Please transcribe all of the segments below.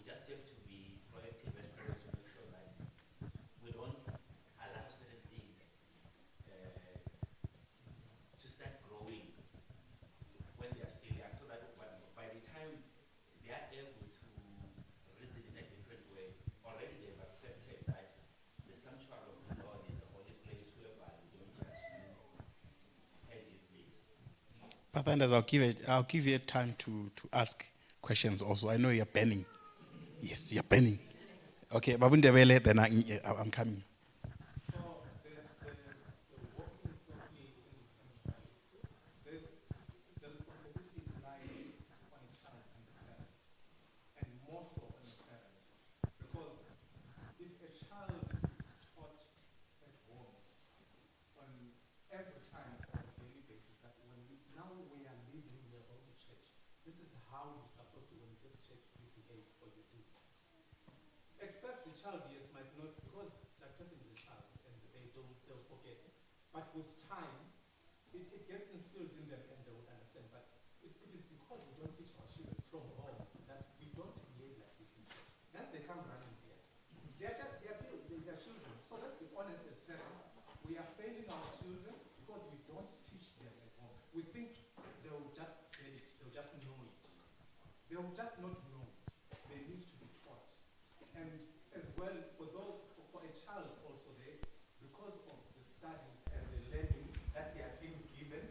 just have to be proactive as parents to make sure that we don't allow certain things to start growing when they are still young, so that by the time they are able to reason in a different way, already they've accepted that the sanctuary of the Lord is a holy place whereby we don't judge you as you please. Pathfinders, I'll give you time to ask questions also. I know you're penning. Yes, you're penning. Okay, Babundebele, then I'm coming. But with time, it gets instilled in them and they will understand. But it is because we don't teach our children from home that we don't behave like this in church. Then they come running here. They are children. So let's be honest as parents. We are failing our children because we don't teach them at home. We think they will just get it. They'll just know it. They will just not know it. They need to be taught. And as well, for a child also, because of the studies and the learning that they are being given,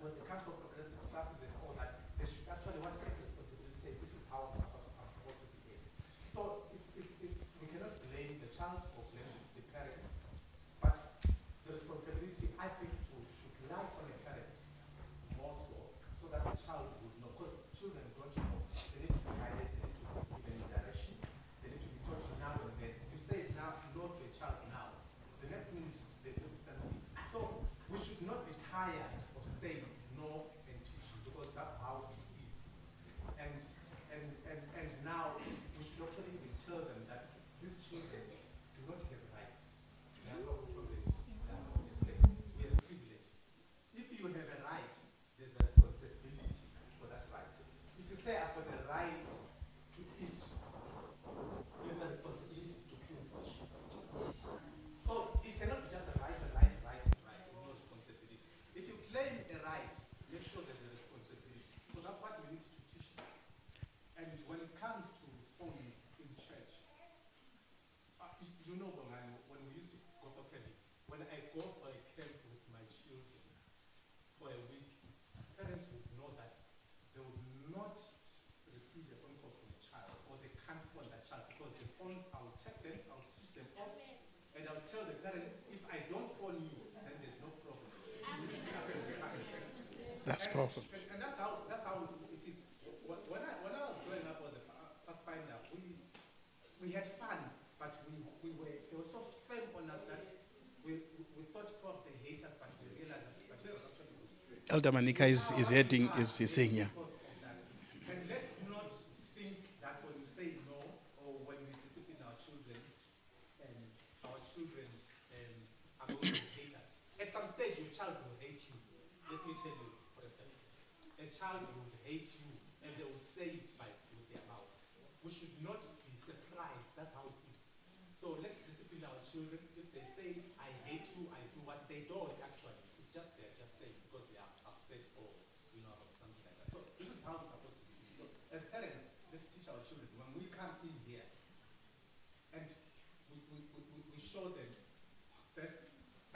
when they come for progressive classes and all that, they should actually want to take responsibility, say, this is how I'm supposed to behave. So we cannot blame the child or blame the parent, but the responsibility, I think, should lie on the parent more so that the child would know. Because children don't know. They need to be guided, they need to be given direction, they need to be taught now and then. You say now, no to a child now. The next minute they do the same thing. So we should not be tired of saying no and teaching because that's how it is. And now we should actually even tell them that these children do not have rights. They are not children. They are not the same. We have privileges. If you have a right, there's a responsibility for that right. If you say I've got the right to eat, you have the responsibility to clean dishes. So it cannot be just a right, no responsibility. If you claim a right, make sure there's a responsibility. So that's what we need to teach them. And when it comes to phones in church, you know, when we used to go for camp, when I go for a camp with my children for a week, parents would know that they would not receive a phone call from a child, or they can't phone that child because the phones, I'll take them, I'll switch them off, and I'll tell the parent, if I don't phone you, then there's no problem. That's powerful. And that's how it is. When I was growing up as a Pathfinder, we had fun, but they were so firm on us that we thought probably they hate us, but we realized that it was actually good. Elder Manika is saying, yeah. And let's not think that when we say no or when we discipline our children are going to hate us. At some stage, your child will hate you. Let me tell you for a fact. A child will hate you and they will say it with their mouth. We should not be surprised. That's how it is. So let's discipline our children. If they say it, I hate you, I do what they don't actually. It's just they're just saying because they are upset or about something like that. So this is how it's supposed to be. So as parents, let's teach our children when we come in here and we show them first.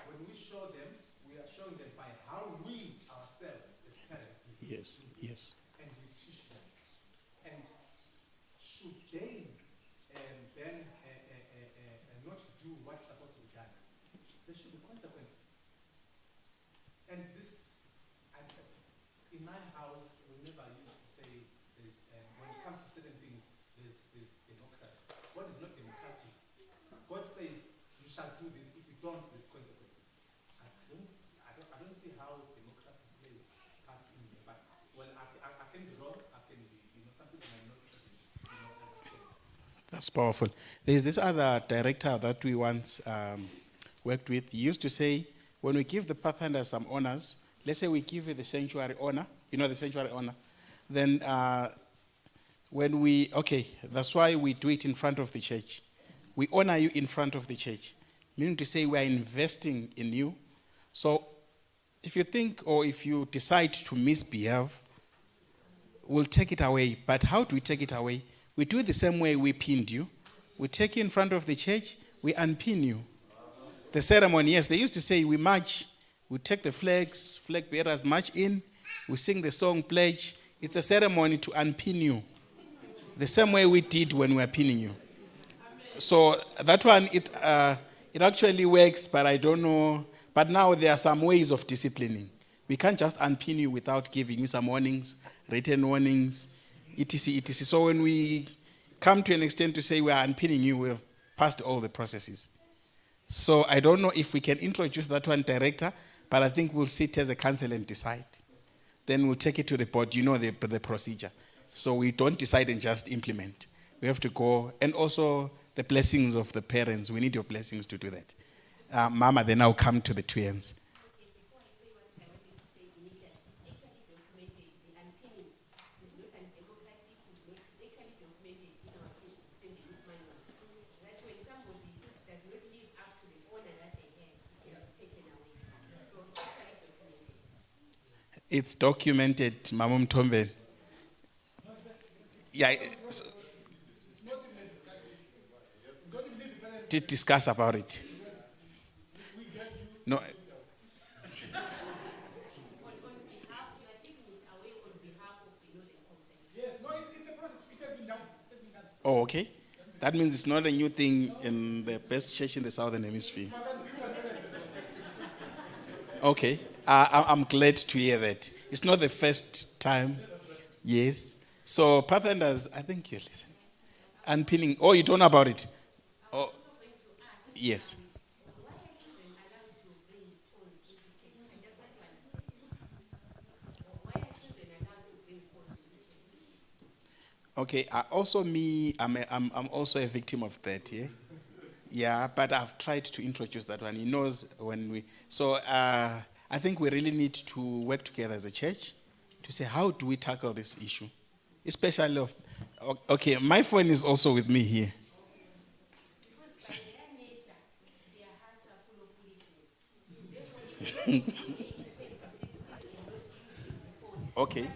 When we show them, we are showing them by how we ourselves as parents behave. Yes. And we teach them. And should they then not do what's supposed to be done, there should be consequences. And this, in my house, we never used to say when it comes to certain things, there's democracy. God is not democratic. God says you shall do this. If you don't, there's consequences. I don't see how democracy plays part in here. But I can be wrong. I can be something I might not understand. That's powerful. There's this other director that we once worked with. He used to say, when we give the Pathfinder some honors, let's say we give you the sanctuary honor, the sanctuary honor, then That's why we do it in front of the church. We honor you in front of the church, meaning to say we are investing in you. So if you think or if you decide to misbehave, we'll take it away. But how do we take it away? We do it the same way we pinned you. We take you in front of the church, we unpin you. The ceremony, yes, they used to say we march, we take the flag bearers march in, we sing the song pledge. It's a ceremony to unpin you. The same way we did when we were pinning you. So that one, it actually works, but I don't know. But now there are some ways of disciplining. We can't just unpin you without giving you some warnings, written warnings, etc., etc. So when we come to an extent to say we are unpinning you, we have passed all the processes. So I don't know if we can introduce that one, director, but I think we'll sit as a council and decide. Then we'll take it to the board. You know the procedure. So we don't decide and just implement. We have to go, and also the blessings of the parents. We need your blessings to do that. Mama, then I'll come to the twins. It's documented, Mamum Tombe. Yeah. Did discuss about it. No. Oh, okay. That means it's not a new thing in the best church in the Southern Hemisphere. Okay. I'm glad to hear that. It's not the first time. Yes. So, Pathfinders, I think you listen. Unpinning. Oh, you don't know about it? Oh, yes. Okay. I'm also a victim of that. Yeah. Yeah, but I've tried to introduce that one. He knows when we. So I think we really need to work together as a church to say how do we tackle this issue, especially of. Okay, my phone is also with me here. Okay.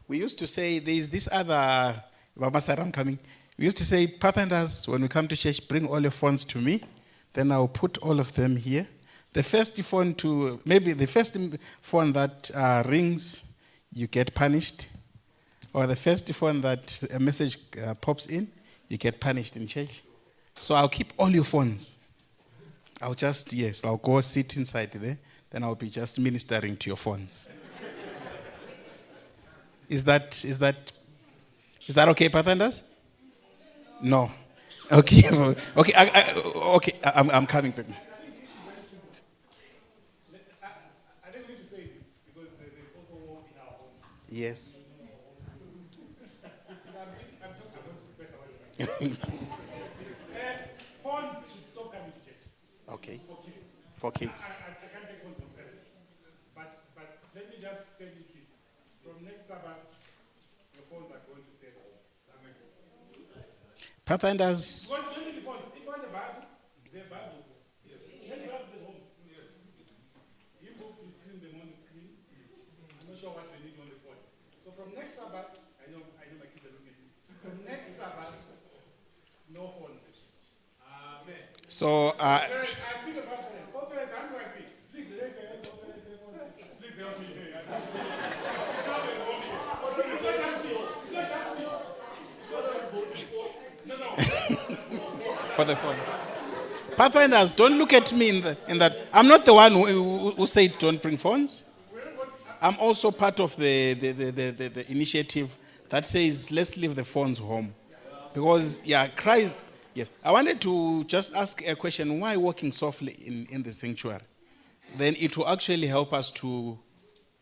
We used to say, there's this other, Baba Saram coming. We used to say, Pathfinders, when we come to church, bring all your phones to me. Then I'll put all of them here. The first phone that rings, you get punished. Or the first phone that a message pops in, you get punished in church. So I'll keep all your phones. I'll go sit inside there. Then I'll be just ministering to your phones. Is that okay, Pathfinders? No. Okay. Okay. I'm coming back. I think we need to say this because there's also war in our homes. Yes. Phones should stop coming to church. Okay. For kids. For kids. I can't take phones from parents. But let me just tell you kids, from next Sabbath, your phones are going to stay at home. Pathfinders. If you want the Bible, there are Bibles. Yes. Many Bibles at home. Yes. E-books we screen them on the screen. I'm not sure what they need on the phone. So from next Sabbath, I know my kids are looking at me. From next Sabbath, no phones. Amen. So I feel about that. Oh, parents, I'm like this. Please raise your hands. Please help me. for the phone. Pathfinders, don't look at me in that. I'm not the one who said don't bring phones. I'm also part of the initiative that says let's leave the phones home. Because, Christ, yes. I wanted to just ask a question, why walking softly in the sanctuary? Then it will actually help us to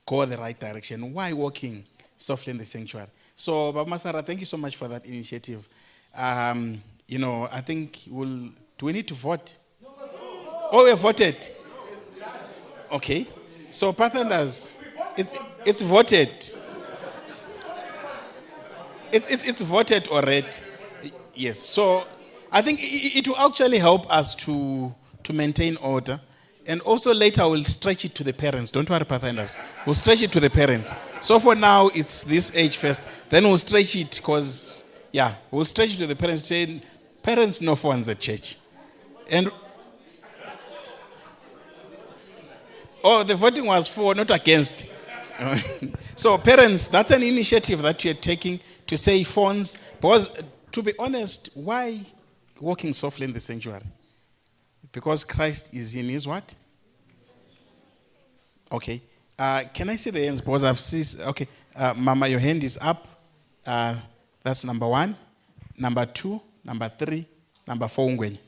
go the right direction. Why walking softly in the sanctuary. So, Baba Masara, thank you so much for that initiative. I think do we need to vote? Oh, we have voted. Okay. So, Pathfinders, it's voted. It's voted already. Yes. So, I think it will actually help us to maintain order. And also later we'll stretch it to the parents. Don't worry, Pathfinders. We'll stretch it to the parents. So for now, it's this age first. Then we'll stretch it because, we'll stretch it to the parents, saying, parents no funds at church. And the voting was for, not against. So parents, that's an initiative that you're taking to say phones. Because to be honest, why walking softly in the sanctuary? Because Christ is in his what? Okay. Can I see the hands? Because I've seen. Okay. Mama, your hand is up. That's number 1. Number 2. Number 3. Number 4. Ungwenye.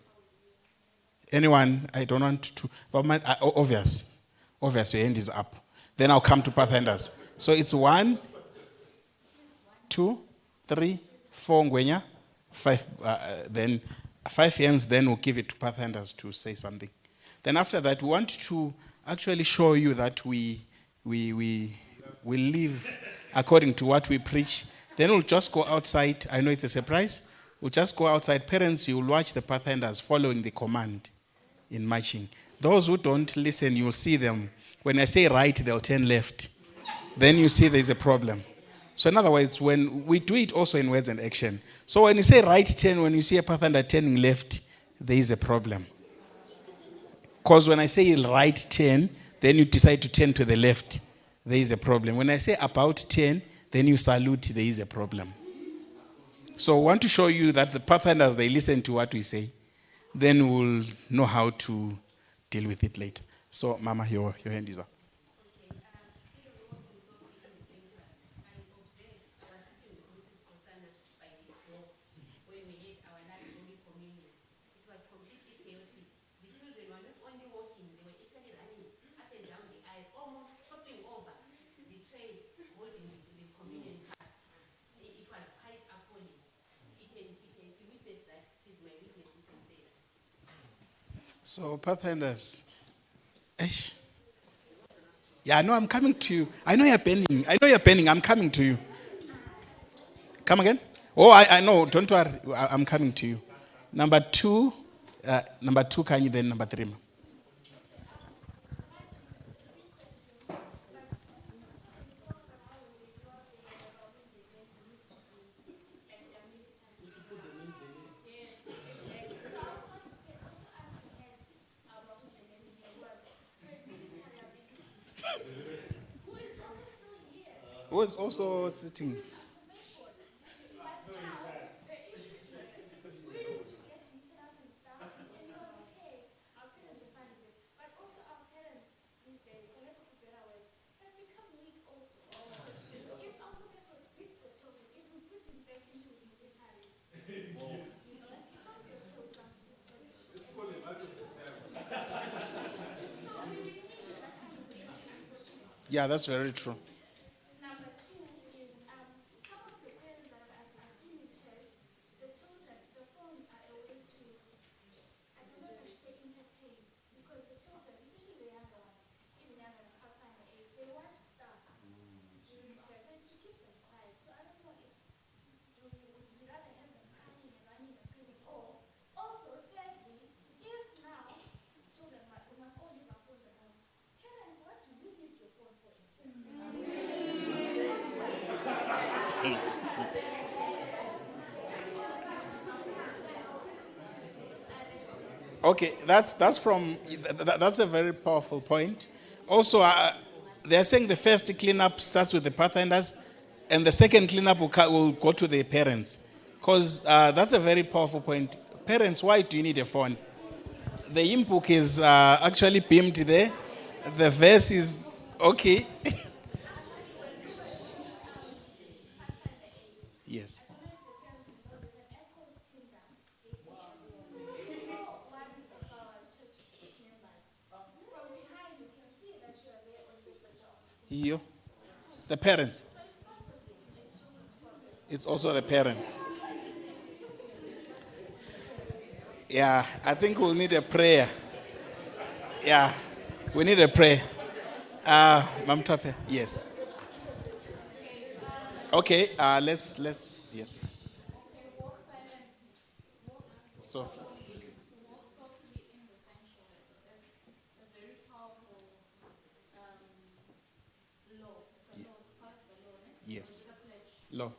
Anyone? I don't want to. But obvious. Obvious, your hand is up. Then I'll come to Pathfinders. So it's 1, 2, 3, 4 Ungwenya. 5. Then 5 hands. Then we'll give it to Pathfinders to say something. Then after that, we want to actually show you that we live according to what we preach. Then we'll just go outside. I know it's a surprise. We'll just go outside. Parents, you'll watch the Pathfinders following the command in marching. Those who don't listen, you'll see them. When I say right, they'll turn left. Then you see there's a problem. So in other words, when we do it also in words and action. So when you say right turn, when you see a Pathfinder turning left, there is a problem. Because when I say right turn, then you decide to turn to the left, there is a problem. When I say about turn, then you salute, there is a problem. So I want to show you that the Pathfinders, they listen to what we say. Then we'll know how to deal with it later. So, Mama, your hand is up. So, Pathfinders, yeah, I know I'm coming to you. I know you're penning. I'm coming to you. Come again? Oh, I know. Don't worry. I'm coming to you. Number 2, Kanye, then number 3. Who is also sitting? Yeah, that's very true. Okay, that's a very powerful point. Also, they're saying the first cleanup starts with the Pathfinders, and the second cleanup will go to the parents, because that's a very powerful point. Parents, why do you need a phone? The hymn book is actually beamed there. The verse is okay. Yes. You, the parents. It's also the parents. Yeah, I think we'll need a prayer. Yeah, we need a prayer. Mam Tape, yes. Okay, let's, yes. So, yes. Law.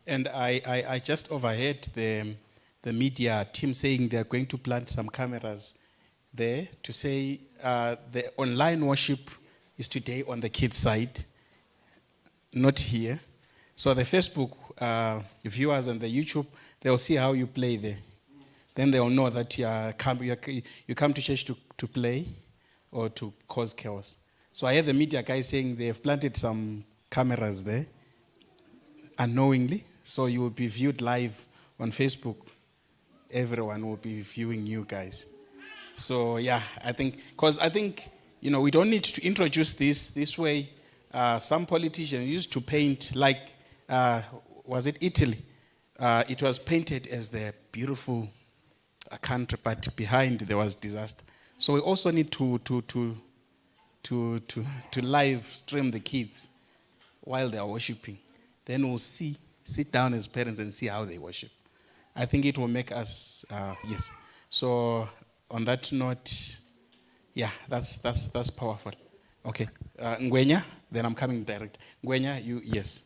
And I just overheard the media team saying they're going to plant some cameras there to say the online worship is today on the kids' side, not here. So the Facebook viewers and the YouTube, they'll see how you play there. Then they'll know that you come to church to play or to cause chaos. So I heard the media guy saying they've planted some cameras there unknowingly. So you will be viewed live on Facebook. Everyone will be viewing you guys. So yeah, I think, we don't need to introduce this way. Some politicians used to paint like, was it Italy? It was painted as the beautiful country, but behind there was disaster. So we also need to live stream the kids while they are worshiping. Then we'll sit down as parents and see how they worship. I think it will make us, yes. So on that note, yeah, that's powerful. Okay, Ngwenya, then I'm coming direct. Ngwenya, you, yes.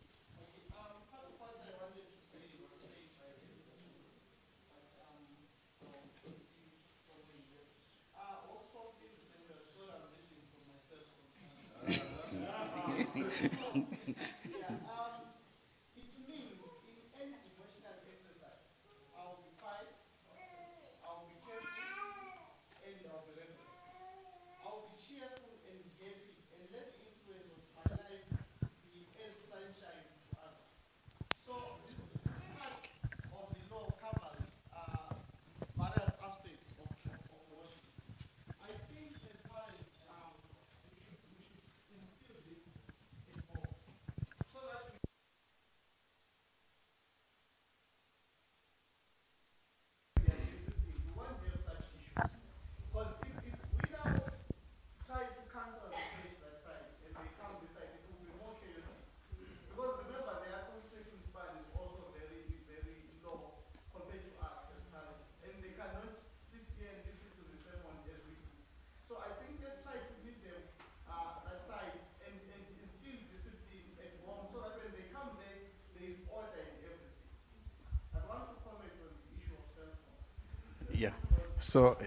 So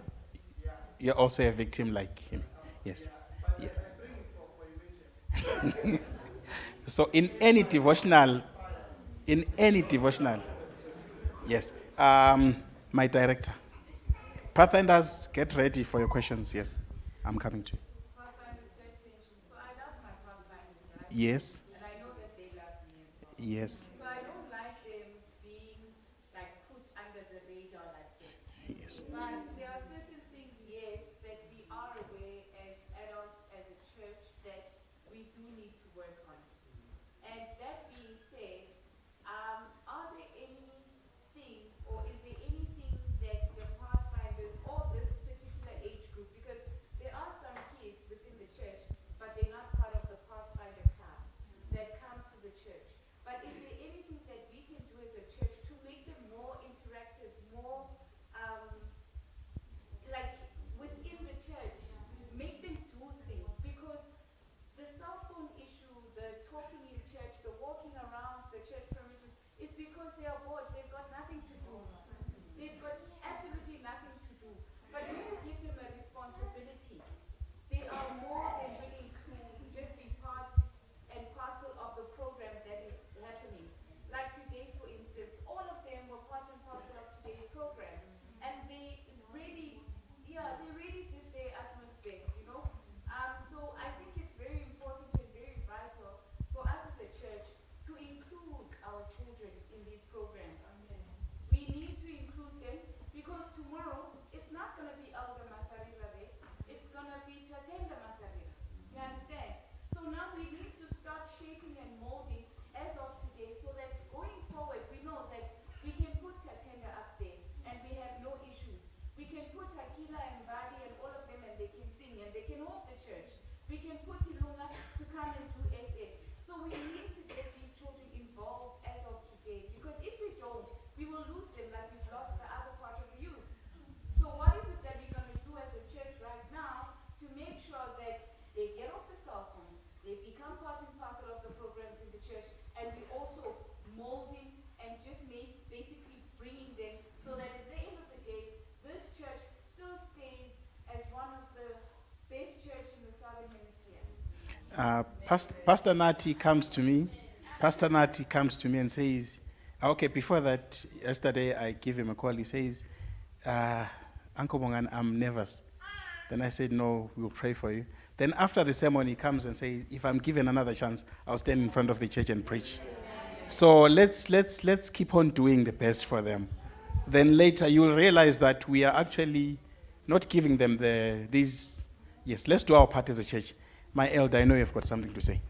you're also a victim like him. Yes. Yes. So in any devotional, yes. My director. Pathfinders, get ready for your questions. Yes. I'm coming to you. Pathfinders, pay attention. So I love my Pathfinders, right? Yes. And I know that they love me as well. Yes. So I don't like them being like put under the radar like this. Yes. But there are certain things, yes, that we are aware as adults, as a church, that we do need to work on. And that being said, are there anything or is there anything that the Pathfinders or this particular age group, because there are some kids within the church, but they're not part of the Pathfinder club that come to the church. But is there anything that we can do as a church to make them more interactive, more like within the church, make them do things? Because the cell phone issue, the talking in church, the walking around the church premises, is because they are bored. They've got nothing to do. They've got absolutely nothing to do. But when you give them a responsibility, they are more than willing to just be part and parcel of the program that is happening. Like today, for instance, all of them were part and parcel of today's program. And they really, they really did their utmost best, you know? So I think it's very important and very vital for us as a church to include our children in these programs. We need to include them because tomorrow it's not going to be Elder Masarila there. It's going to be Tatenda Masarila. You understand? So now we need to start shaping and molding as of today so that going forward we know that we can put Tatenda up there and we have no issues. We can put Akila and Badi and all of them and they can sing and they can hold the church. We can put Ilunga to come and do SA. So we need to get these children involved as of today because if we don't, we will lose them like we've lost the other part of the youth. So what is it that we're going to do as a church right now to make sure that they get off the cell phones, they become part and parcel of the programs in the church, and we also molding and just basically bringing them so that at the end of the day, this church still stays as one of the best church in the Southern Hemisphere. Pastor Nati comes to me. Pastor Nati comes to me and says, okay, before that, yesterday I gave him a call. He says, Uncle Bongan, I'm nervous. Then I said, no, we'll pray for you. Then after the sermon, he comes and says, if I'm given another chance, I'll stand in front of the church and preach. So let's keep on doing the best for them. Then later you'll realize that we are actually not giving them these. Yes, let's do our part as a church. My elder, I know you've got something to say.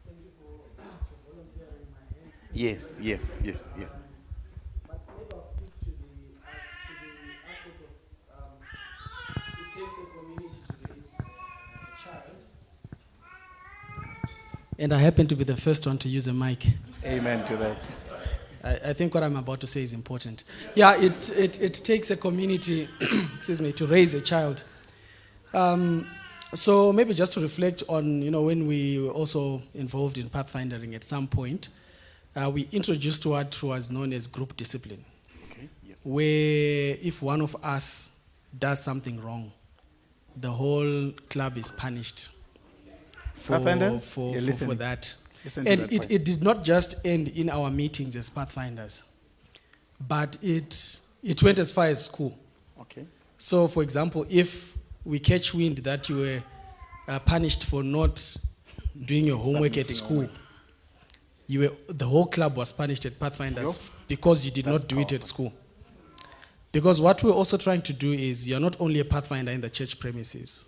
Thank you for volunteering my hand. Yes. But maybe I'll speak to the aspect of it takes a community to raise a child. And I happen to be the first one to use a mic. Amen to that. I think what I'm about to say is important. Yeah, it takes a community, excuse me, to raise a child. So maybe just to reflect on, when we were also involved in pathfindering at some point, we introduced what was known as group discipline, Okay. Yes. where if one of us does something wrong, the whole club is punished for Pathfinders, you're for listening. that. Listen to And that it, point. it did not just end in our meetings as pathfinders, but it went as far as school. Okay. So, for example, if we catch wind that you were punished for not doing your homework at Submitting school, the whole club was punished at Pathfinders because you did That's not do it at powerful. school. Because what we're also trying to do is you're not only a Pathfinder in the church premises,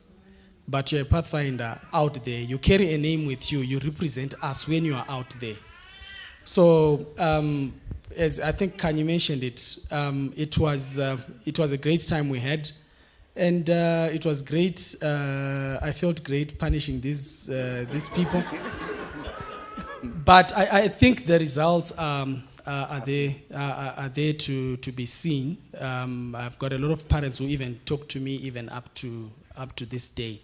but you're a Pathfinder out there. You carry a name with you. You represent us when you are out there. So, as I think Kanye mentioned it, it was a great time we had. And it was great. I felt great punishing these people. But I think the results are there to be seen. I've got a lot of parents who even talk to me even up to this day.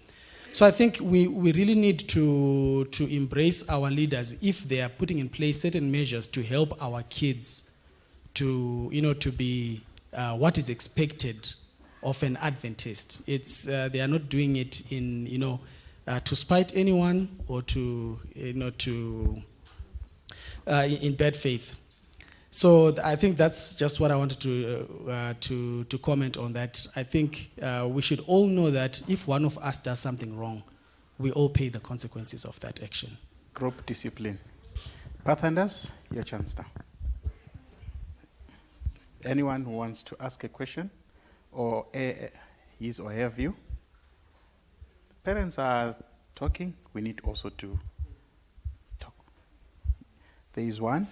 So I think we really need to embrace our leaders if they are putting in place certain measures to help our kids to be what is expected of an Adventist. It's they are not doing it in to spite anyone or to in bad faith. So I think that's just what I wanted to comment on that. I think we should all know that if one of us does something wrong, we all pay the consequences of that action. Group discipline. Pathfinders, your chance now. Anyone who wants to ask a question or his or her view? Parents are talking. We need also to talk. There is one.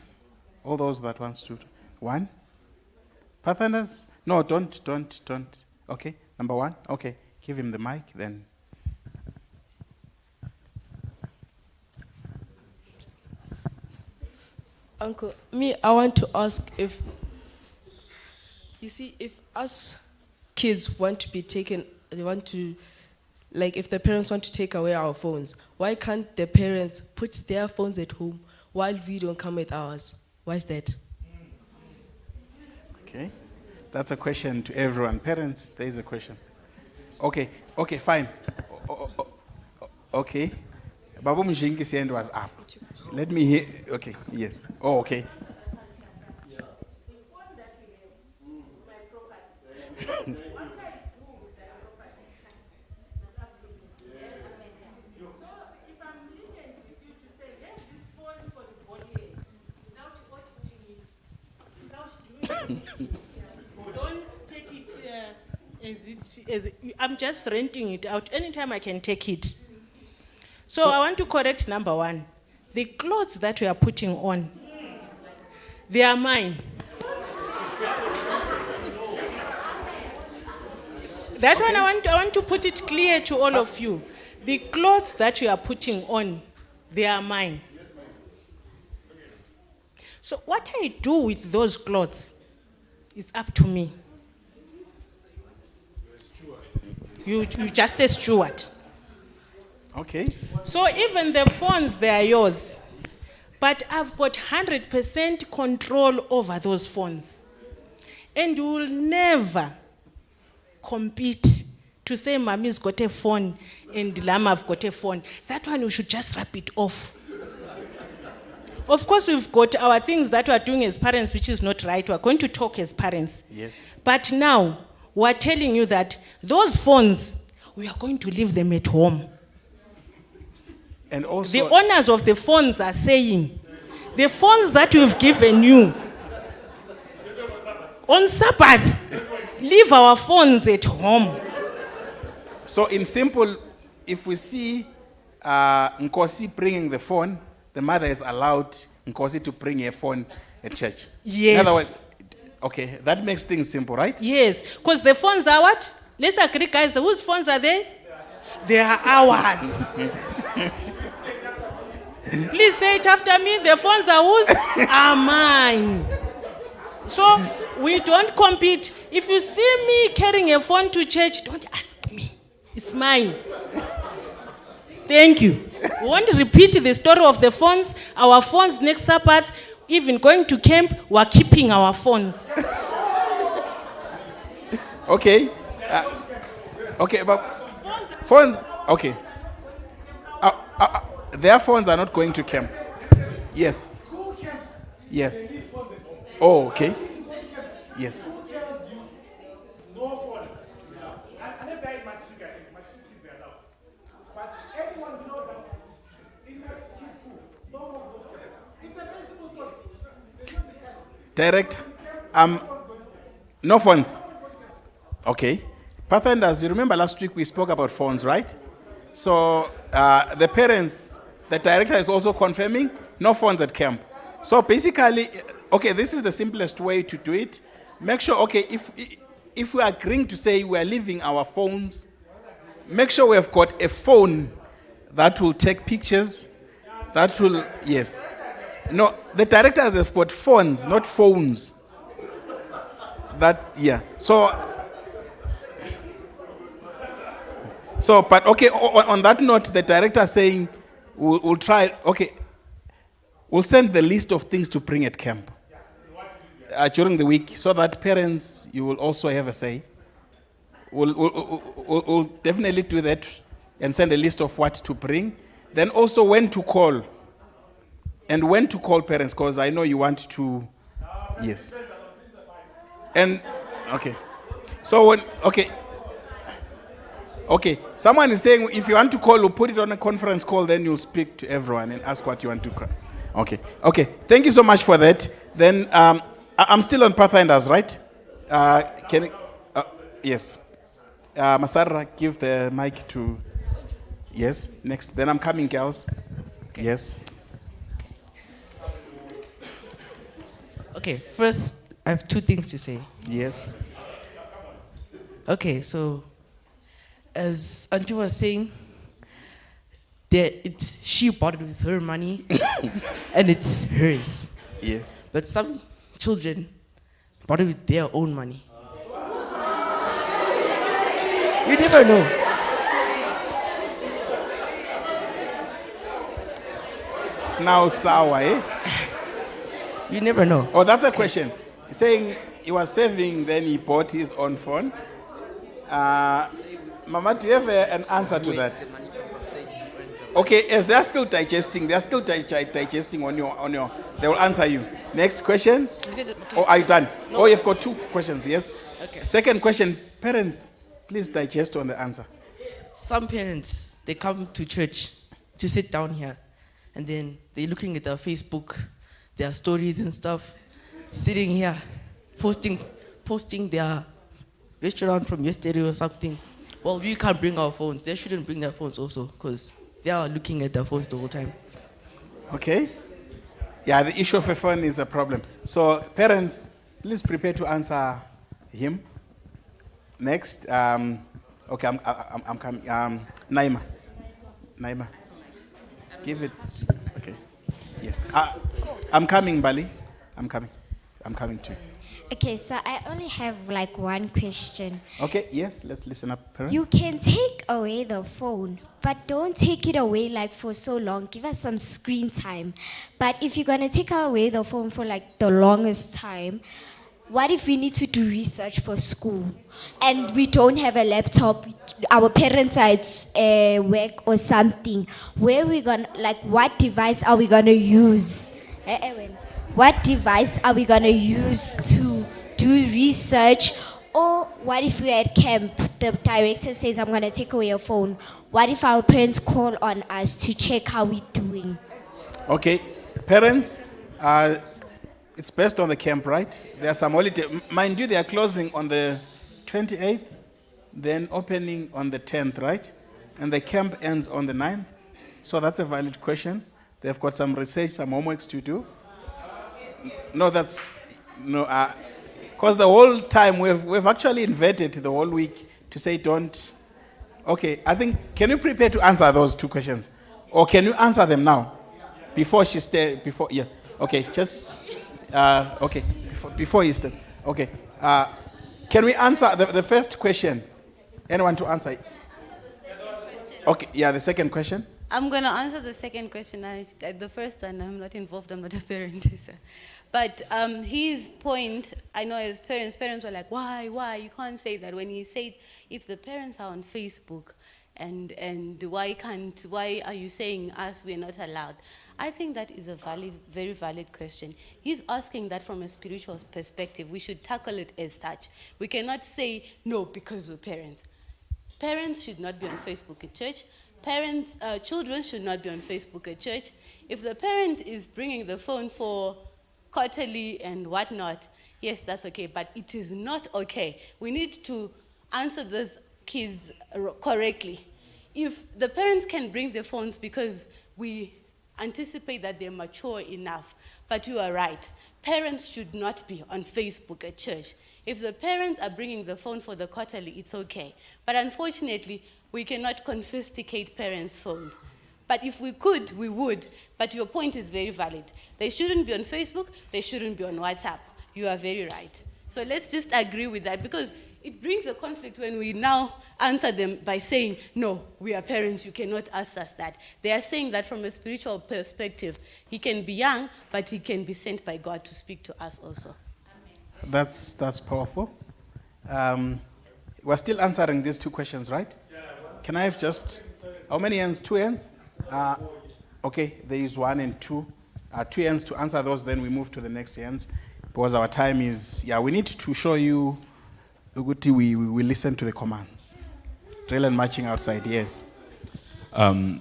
All those that wants to. One. Pathfinders? No, don't. Okay, number one. Okay, give him the mic then. Uncle, I want to ask if us kids want to be taken, if the parents want to take away our phones, why can't the parents put their phones at home while we don't come with ours? Why is that? Okay, that's a question to everyone. Parents, there is a question. Okay, fine. Okay. Babu Mjingi's hand was up. Let me hear. Okay, yes. Oh, okay. Don't take it I'm just renting it out. Anytime I can take it. So I want to correct number one. The clothes that we are putting on, they are mine. That one I want to put it clear to all of you. The clothes that we are putting on, they are mine. So what I do with those clothes is up to me. You just a steward. Okay. So even the phones, they are yours. But I've got 100% control over those phones. And you will never compete to say Mommy's got a phone and Lama's got a phone. That one, you should just wrap it off. Of course, we've got our things that we are doing as parents, which is not right. We're going to talk as parents. Yes. But now, we're telling you that those phones, we are going to leave them at home. And also, the owners of the phones are saying, the phones that we've given you, on Sabbath, leave our phones at home. So in simple, if we see Nkosi bringing the phone, the mother is allowed Nkosi to bring a phone at church. Yes. In other words, okay, that makes things simple, right? Yes, because the phones are what? Let's agree, guys, whose phones are they? They are ours. Please say it after me. The phones are whose? Are mine. So we don't compete. If you see me carrying a phone to church, don't ask me. It's mine. Thank you. We won't repeat the story of the phones. Our phones next Sabbath, even going to camp, we're keeping our phones. Okay. Okay, but phones, okay. Their phones are not going to camp. Yes. Yes. Oh, okay. Yes. Direct. No phones. Okay. Pathfinders, you remember last week we spoke about phones, right? So the parents, the director is also confirming no phones at camp. So basically, okay, this is the simplest way to do it. Make sure, okay, if we are agreeing to say we are leaving our phones, make sure we have got a phone that will take pictures, that will, yes. No, the directors have got phones, not phones. That, yeah. So, but okay, on that note, the director is saying we'll try, okay, we'll send the list of things to bring at camp. during the week, so that parents, you will also have a say. We'll definitely do that and send a list of what to bring. Then also when to call. And when to call parents, because I know you want to, yes. And, okay. So when, okay. Okay, someone is saying if you want to call, we'll put it on a conference call, then you'll speak to everyone and ask what you want to call. Okay. Thank you so much for that. Then I'm still on Pathfinders, right? Yes. Masara, give the mic to, yes, next. Then I'm coming, girls. Okay. Yes. Okay, first, I have two things to say. Yes. Okay, so, as Auntie was saying, she bought it with her money, and it's hers. Yes. But some children bought it with their own money. You never know. It's now sour, eh? You never know. Oh, that's a question. He's saying he was saving, then he bought his own phone. Mama, do you have an answer to that? Okay, as they're still digesting, on your, they will answer you. Next question. Is it okay? Oh, are you done? No. Oh, you've got two questions, yes? Okay. Second question, parents, please digest on the answer. Some parents, they come to church to sit down here, and then they're looking at their Facebook, their stories and stuff, sitting here, posting their restaurant from yesterday or something. Well, we can't bring our phones. They shouldn't bring their phones also, because they are looking at their phones the whole time. Okay? Yeah, the issue of a phone is a problem. So, parents, please prepare to answer him. Next, okay, I'm coming. Naima. Give it. Okay. Yes. I'm coming, Bali. I'm coming to you. Okay, so I only have like one question. Okay, yes, let's listen up, parents. You can take away the phone, but don't take it away like for so long. Give us some screen time. But if you're going to take away the phone for like the longest time, what if we need to do research for school and we don't have a laptop? Our parents are at work or something. Where we gonna, like, what device are we gonna use? What device are we gonna use to do research? Or what if we're at camp? The director says, I'm gonna take away your phone. What if our parents call on us to check how we're doing? Okay, parents, it's based on the camp, right? There are some holiday. Mind you, they are closing on the 28th, then opening on the 10th, right? And the camp ends on the 9th. So that's a valid question. They've got some research, some homeworks to do. No, because the whole time we've actually inverted the whole week to say don't. Okay, I think, can you prepare to answer those two questions? Or can you answer them now? Before, yeah. Okay, just, okay, before Easter. Okay, can we answer the first question? Anyone to answer? Okay, yeah, the second question. I'm going to answer the second question. The first one, I'm not involved, I'm not a parent. So. But his point, I know as parents were like, why? You can't say that. When he said, if the parents are on Facebook, and why are you saying us, we're not allowed? I think that is a very valid question. He's asking that from a spiritual perspective. We should tackle it as such. We cannot say, no, because we're parents. Parents should not be on Facebook at church. Children should not be on Facebook at church. If the parent is bringing the phone for quarterly and whatnot, yes, that's okay, but it is not okay. We need to answer those kids correctly. If the parents can bring the phones because we anticipate that they're mature enough, but you are right, parents should not be on Facebook at church. If the parents are bringing the phone for the quarterly, it's okay. But unfortunately, we cannot confiscate parents' phones. But if we could, we would. But your point is very valid. They shouldn't be on Facebook. They shouldn't be on WhatsApp. You are very right. So let's just agree with that, because it brings a conflict when we now answer them by saying, no, we are parents, you cannot ask us that. They are saying that from a spiritual perspective. He can be young, but he can be sent by God to speak to us also. That's powerful. We're still answering these two questions, right? Can I have just, how many hands? 2 hands? Okay, there is 1 and 2. 2 hands to answer those, then we move to the next hands. Because our time is, we need to show you, Uguti, we listen to the commands. Drill and marching outside, yes. I'll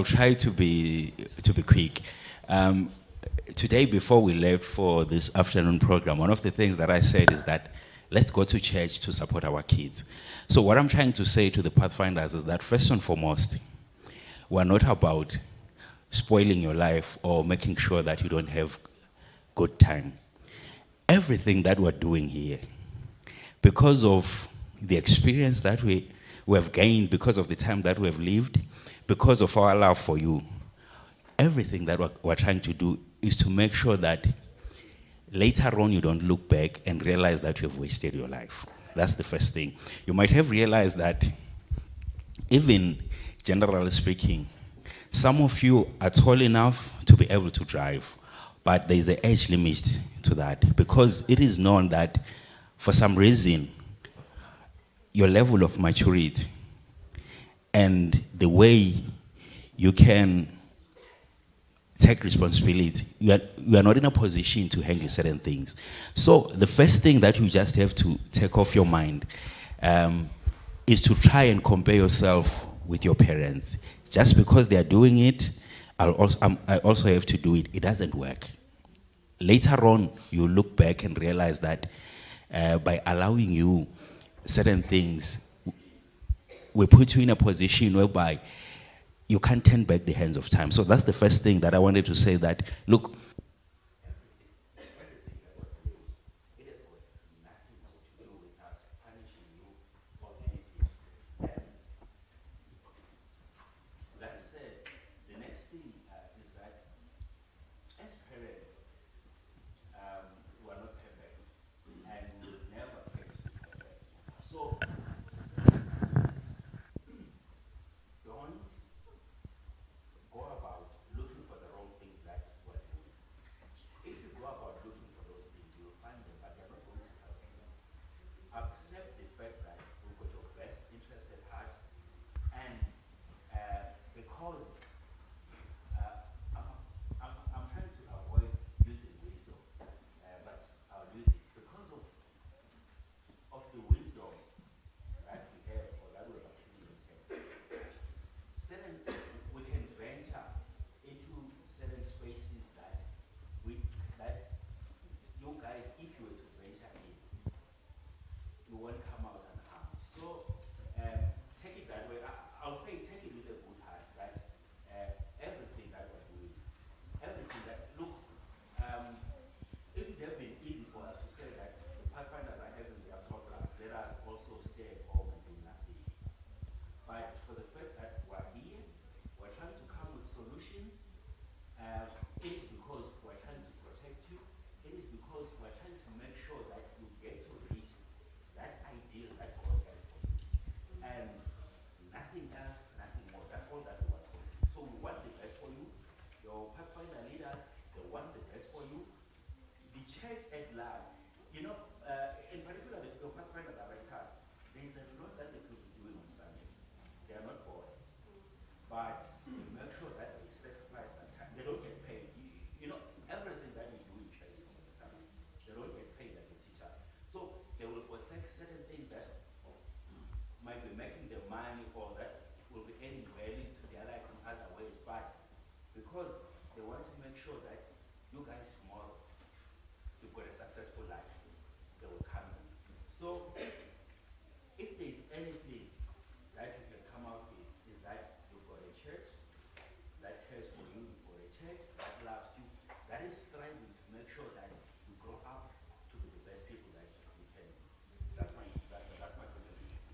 try to be quick. Today, before we left for this afternoon program, one of the things that I said is that let's go to church to support our kids. So what I'm trying to say to the Pathfinders is that first and foremost, we're not about spoiling your life or making sure that you don't have good time. Everything that we're doing here, because of the experience that we have gained, because of the time that we have lived, because of our love for you, everything that we're trying to do is to make sure that later on you don't look back and realize that you have wasted your life. That's the first thing. You might have realized that, even generally speaking, some of you are tall enough to be able to drive, but there is an age limit to that, because it is known that for some reason your level of maturity and the way you can take responsibility, you are not in a position to handle certain things. So the first thing that you just have to take off your mind is to try and compare yourself with your parents. Just because they are doing it, I also have to do it. It doesn't work. Later on, you look back and realize that by allowing you certain things, we put you in a position whereby you can't turn back the hands of time. So that's the first thing that I wanted to say, that, look,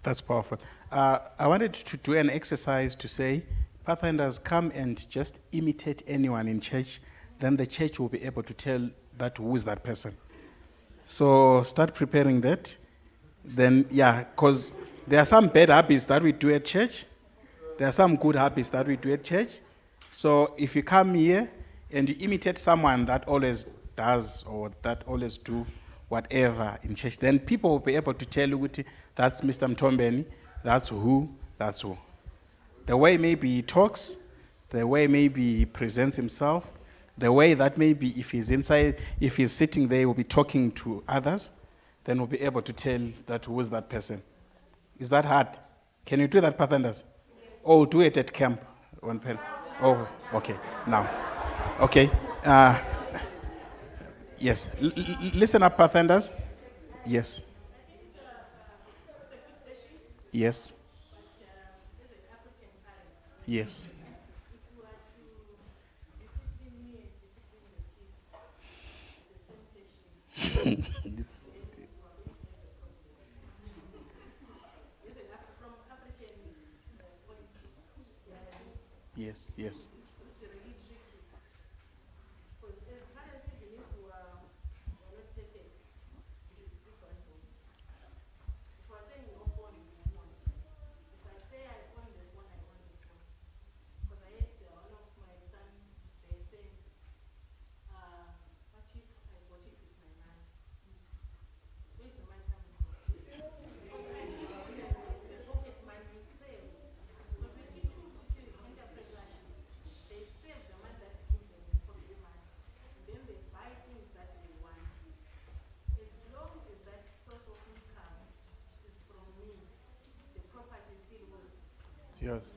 That's powerful. I wanted to do an exercise to say, Pathfinders, come and just imitate anyone in church, then the church will be able to tell that who is that person. So start preparing that. Then, because there are some bad habits that we do at church. There are some good habits that we do at church. So if you come here and you imitate someone that always does or that always do whatever in church, then people will be able to tell you, that's Mr. Mtombeni, that's who. The way maybe he talks, the way maybe he presents himself, the way that maybe if he's inside, if he's sitting there, he'll be talking to others, then we'll be able to tell that who is that person. Is that hard? Can you do that, Pathfinders? Oh, do it at camp. One pen. Oh, okay. Now. Okay. Yes. Listen up, Pathfinders. Yes. Yes. Yes. It's- yes, yes. It's yours.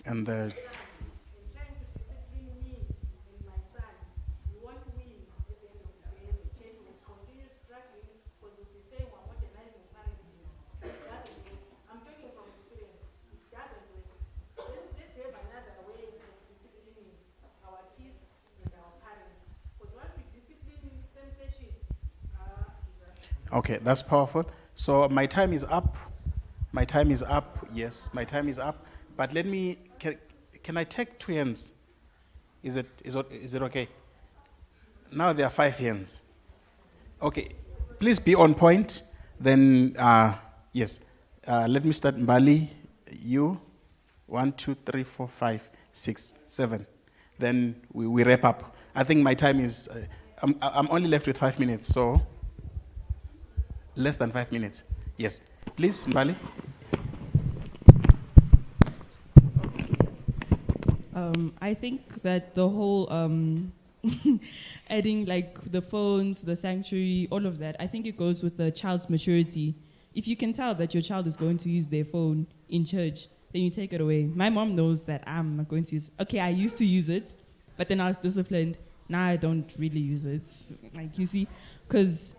And the okay, that's powerful. So my time is up. My time is up. Yes, my time is up. But let me. Can I take 2 hands? Is it okay? Now there are 5 hands. Okay, please be on point. Then yes, let me start. Mbali, you, 1, 2, 3, 4, 5, 6, 7. Then we wrap up. I think my time is. I'm only left with 5 minutes, so less than 5 minutes. Yes, please, Mbali. I think that the whole adding like the phones, the sanctuary, all of that, I think it goes with the child's maturity. If you can tell that your child is going to use their phone in church, then you take it away. My mom knows that I'm not going to use it. Okay, I used to use it, but then I was disciplined. Now I don't really use it. Like, you see, because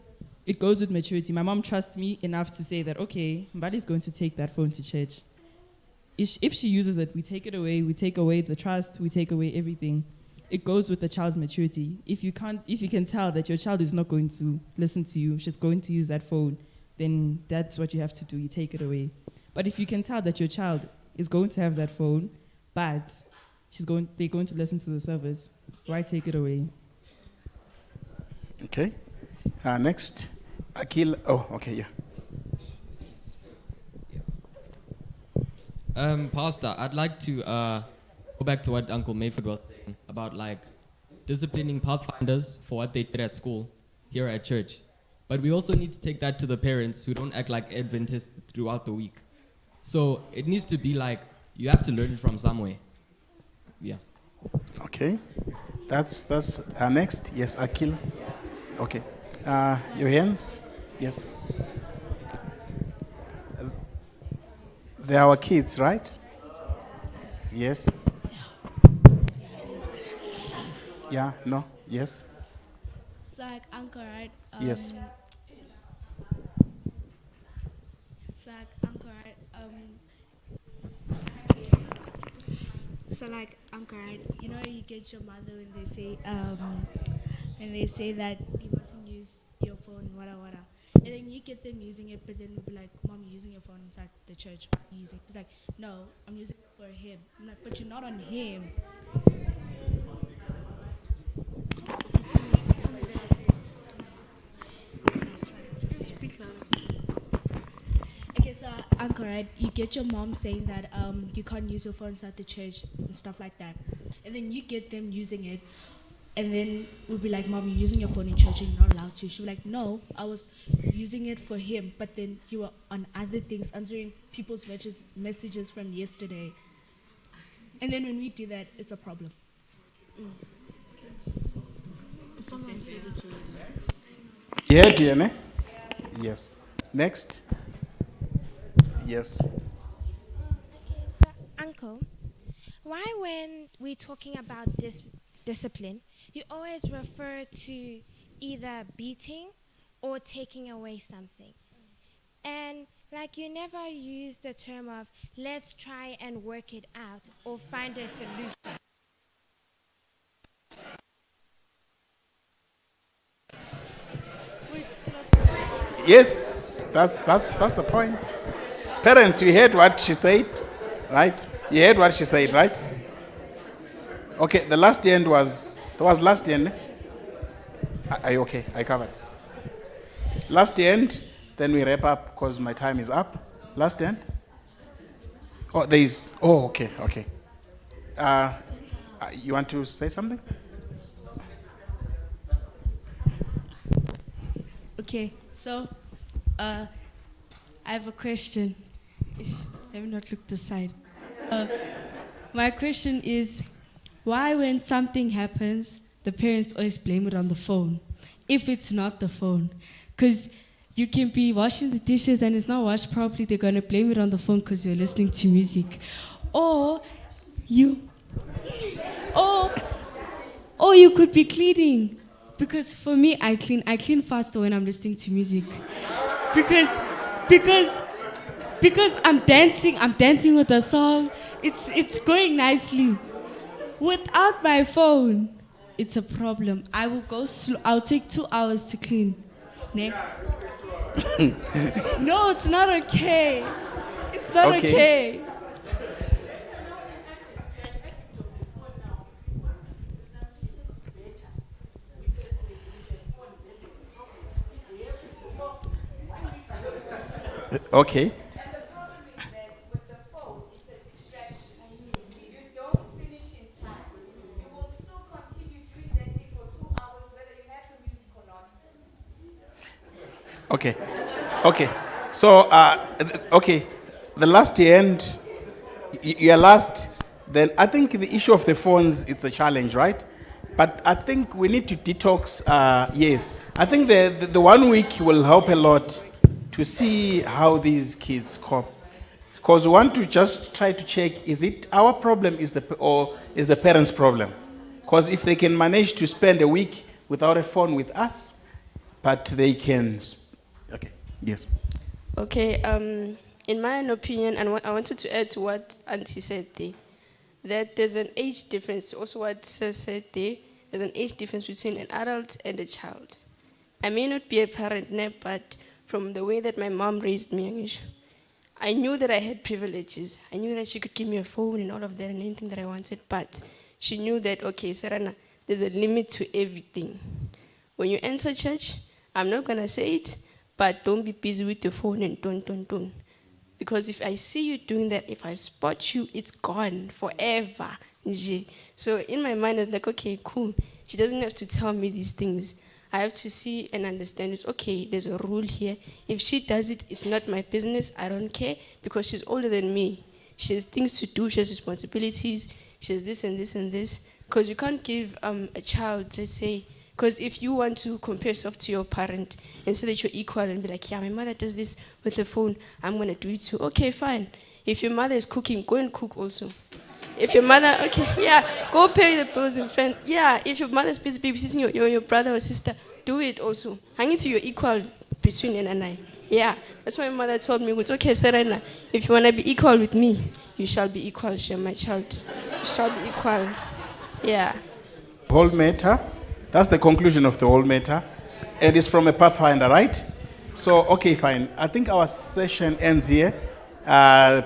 it goes with maturity. My mom trusts me enough to say that, okay, Mbali's going to take that phone to church. If she uses it, we take it away. We take away the trust. We take away everything. It goes with the child's maturity. If you can tell that your child is not going to listen to you, she's going to use that phone, then that's what you have to do. You take it away. But if you can tell that your child is going to have that phone, but they're going to listen to the service, why take it away? Okay. Next, Akil. Oh, okay, yeah. Pastor, I'd like to go back to what Uncle Mayford was saying about like disciplining Pathfinders for what they did at school here at church. But we also need to take that to the parents who don't act like Adventists throughout the week. So it needs to be like, you have to learn it from somewhere. Yeah. Okay. That's next. Yes, Akil. Okay. Your hands? Yes. They are our kids, right? Yes. Yeah, no, yes. So like Uncle, right? Yes. So like Uncle, right? So like Uncle, right? You know you get your mother when they say that you mustn't use your phone, whatever. And then you get them using it, but then we'll be like, Mom, you're using your phone inside the church. Why are you using it? It's like, no, I'm using it for him. I'm like, but you're not on him. Okay, so Uncle, right? You get your mom saying that you can't use your phone inside the church and stuff like that, and then you get them using it, and then we'll be like, Mom, you're using your phone in church and you're not allowed to. She'll be like, no, I was using it for him, but then you were on other things, answering people's messages from yesterday. And then when we do that, it's a problem. Yeah, DNA? Yes. Next. Yes. Okay, so Uncle, why when we're talking about discipline, you always refer to either beating or taking away something? And like you never use the term of let's try and work it out or find a solution. Yes, that's the point. Parents, you heard what she said, right? You heard what she said, right? Okay, the last end was, there was last end. Are you okay? I covered. Last end, then we wrap up because my time is up. Last end? Oh, there is, oh, okay. You want to say something? Okay, so I have a question. Let me not look this side. My question is, why when something happens, the parents always blame it on the phone, if it's not the phone? Because you can be washing the dishes and it's not washed properly, they're going to blame it on the phone because you're listening to music. Or you could be cleaning. Because for me, I clean faster when I'm listening to music. Because I'm dancing with the song. It's going nicely. Without my phone, it's a problem. I will go slow. I'll take 2 hours to clean. Ne? No, it's not okay. It's not okay. Okay. Okay. So, the last end, your last, then I think the issue of the phones, it's a challenge, right? But I think we need to detox, yes. I think the 1 week will help a lot to see how these kids cope. Because we want to just try to check, is it our problem or is the parents' problem? Because if they can manage to spend a week without a phone with us, but they can, okay, yes. Okay, in my own opinion, and I wanted to add to what Auntie said there, that there's an age difference, also what Sir said there, there's an age difference between an adult and a child. I may not be a parent now, but from the way that my mom raised me, I knew that I had privileges. I knew that she could give me a phone and all of that and anything that I wanted, but she knew that, okay, Sarana, there's a limit to everything. When you enter church, I'm not going to say it, but don't be busy with your phone and don't. Because if I see you doing that, if I spot you, it's gone forever. So in my mind, I was like, okay, cool. She doesn't have to tell me these things. I have to see and understand it's okay, there's a rule here. If she does it, it's not my business. I don't care because she's older than me. She has things to do, she has responsibilities, she has this and this and this. Because you can't give a child, let's say, because if you want to compare yourself to your parent and say that you're equal and be like, yeah, my mother does this with the phone, I'm going to do it too. Okay, fine. If your mother is cooking, go and cook also. If your mother, okay, yeah, go pay the bills in front. Yeah, if your mother's busy babysitting your brother or sister, do it also. Hang it to your equal between you and I. Yeah, that's why my mother told me, it's okay, Serena, if you want to be equal with me, you shall be equal, my child. You shall be equal. Yeah. Whole matter, that's the conclusion of the whole matter. And it's from a Pathfinder, right? So, okay, fine. I think our session ends here.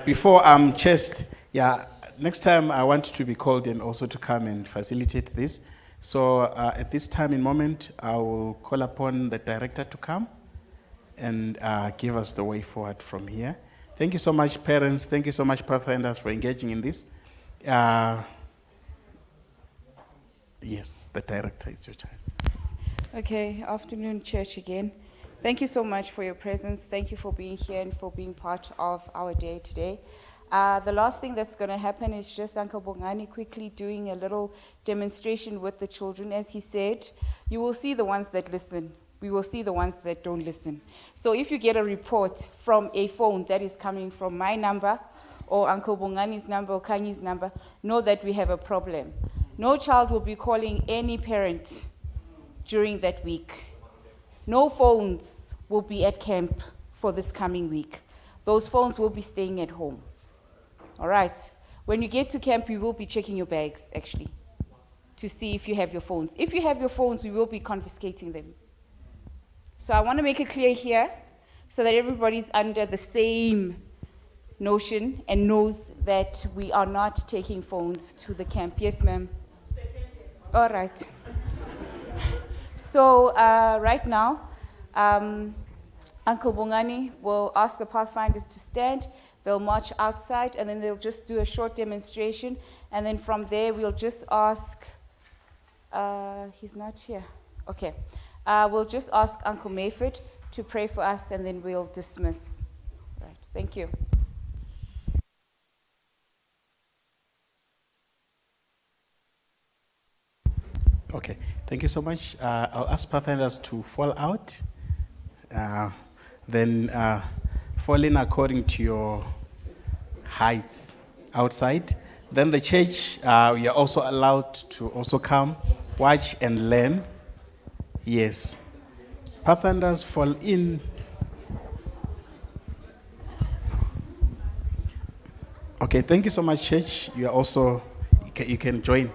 Before I'm chased, yeah, next time I want to be called and also to come and facilitate this. So at this time in moment, I will call upon the director to come and give us the way forward from here. Thank you so much, parents. Thank you so much, Pathfinders, for engaging in this. Yes, the director, it's your time. Okay, afternoon, church again. Thank you so much for your presence. Thank you for being here and for being part of our day today. The last thing that's going to happen is just Uncle Bongani quickly doing a little demonstration with the children. As he said, you will see the ones that listen. We will see the ones that don't listen. So if you get a report from a phone that is coming from my number or Uncle Bongani's number or Kanyi's number, know that we have a problem. No child will be calling any parent during that week. No phones will be at camp for this coming week. Those phones will be staying at home. All right? When you get to camp, we will be checking your bags, actually, to see if you have your phones. If you have your phones, we will be confiscating them. So I want to make it clear here so that everybody's under the same notion and knows that we are not taking phones to the camp. Yes, ma'am? All right. So right now, Uncle Bongani will ask the Pathfinders to stand. They'll march outside, and then they'll just do a short demonstration. And then from there, we'll just ask, he's not here. Okay. We'll just ask Uncle Mayford to pray for us, and then we'll dismiss. Right. Thank you. Okay, thank you so much. I'll ask Pathfinders to fall out. Then fall in according to your heights outside. Then the church, we are also allowed to also come, watch and learn. Yes. Pathfinders fall in. Okay, thank you so much, church. You are also, you can join.